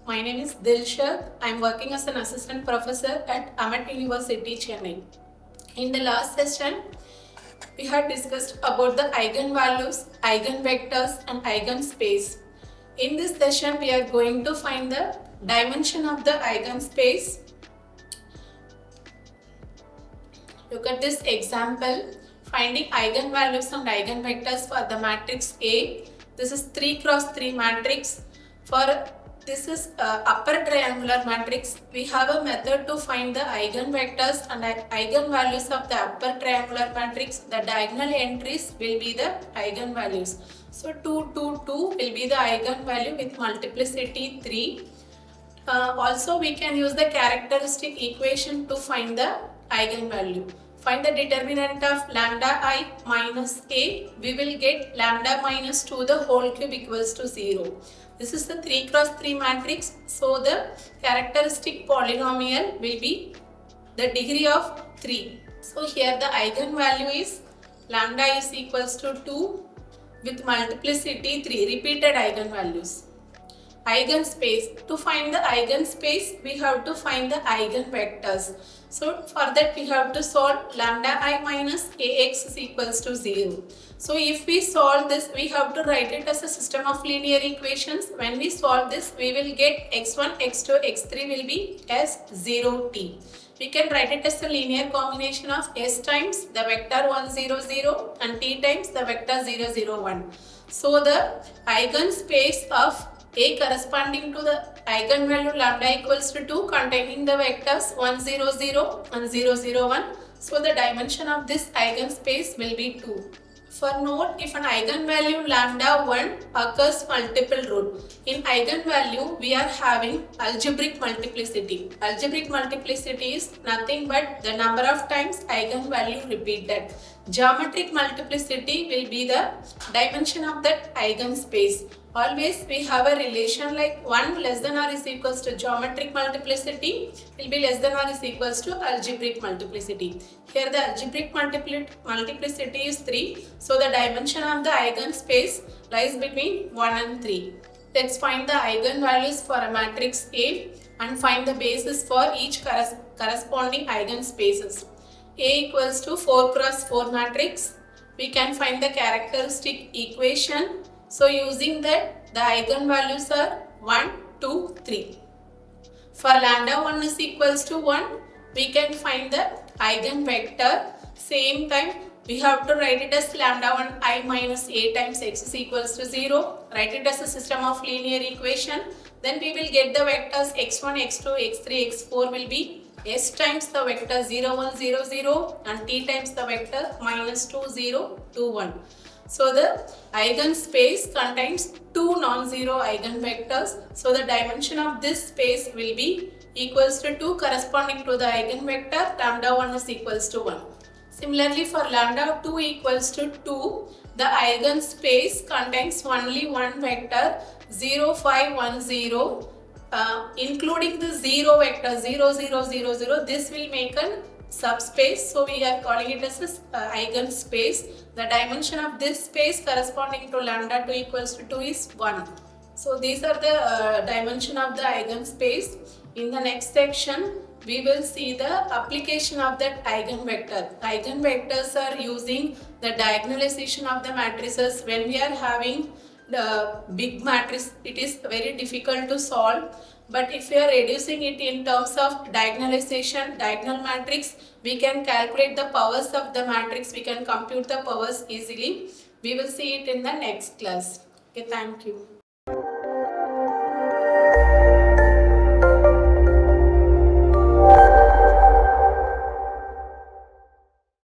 My name is Dilshad. I am working as an assistant professor at Amat University, Chennai. In the last session, we had discussed about the eigenvalues, eigenvectors and eigenspace. In this session, we are going to find the dimension of the eigenspace. Look at this example, finding eigenvalues and eigenvectors for the matrix A. This is 3 cross 3 matrix. For this is upper triangular matrix. We have a method to find the eigenvectors and eigenvalues of the upper triangular matrix. The diagonal entries will be the eigenvalues. So 2, 2, 2 will be the eigenvalue with multiplicity 3. Also, we can use the characteristic equation to find the eigenvalue. Find the determinant of lambda I minus a. We will get lambda minus 2 the whole cube equals to 0. This is the 3 cross 3 matrix. So, the characteristic polynomial will be the degree of 3. So, here the eigenvalue is lambda is equals to 2 with multiplicity 3, repeated eigenvalues. Eigenspace. To find the eigenspace, we have to find the eigenvectors. So for that we have to solve lambda I minus ax is equals to 0. So if we solve this, we have to write it as a system of linear equations. When we solve this, we will get x1, x2, x3 will be as 0t. We can write it as a linear combination of s times the vector 1, 0, 0 and t times the vector 0, 0, 1. So the eigenspace of A corresponding to the eigenvalue lambda equals to 2 containing the vectors 1, 0, 0 and 0, 0, 1. So the dimension of this eigenspace will be 2. For note, if an eigenvalue lambda 1 occurs multiple root, in eigenvalue we are having algebraic multiplicity. Algebraic multiplicity is nothing but the number of times eigenvalue repeated. Geometric multiplicity will be the dimension of that eigenspace. Always we have a relation like 1 less than or is equals to geometric multiplicity will be less than or is equals to algebraic multiplicity. Here the algebraic multiplicity is 3. So the dimension of the eigenspace lies between 1 and 3. Let's find the eigenvalues for a matrix A and find the basis for each corresponding eigenspaces. A equals to 4 cross 4 matrix. We can find the characteristic equation. So using that, the eigenvalues are 1, 2, 3. For lambda 1 is equals to 1, we can find the eigenvector. Same time, we have to write it as lambda 1 I minus a times x is equals to 0. Write it as a system of linear equation. Then we will get the vectors x1, x2, x3, x4 will be s times the vector 0, 1, 0, 0 and t times the vector minus 2, 0, 2, 1. So the eigenspace contains two non-zero eigenvectors. So the dimension of this space will be equals to 2 corresponding to the eigenvector lambda 1 is equals to 1. Similarly for lambda 2 equals to 2, the eigenspace contains only one vector 0, 5, 1, 0 including the 0 vector 0, 0, 0, 0. This will make a subspace, so we are calling it as eigenspace. The dimension of this space corresponding to lambda 2 equals to 2 is 1. So these are the dimension of the eigenspace. In the next section, we will see the application of that eigenvector. Eigenvectors are using the diagonalization of the matrices. When we are having the big matrix, it is very difficult to solve. But if we are reducing it in terms of diagonalization, diagonal matrix, we can calculate the powers of the matrix. We can compute the powers easily. We will see it in the next class. Okay, thank you.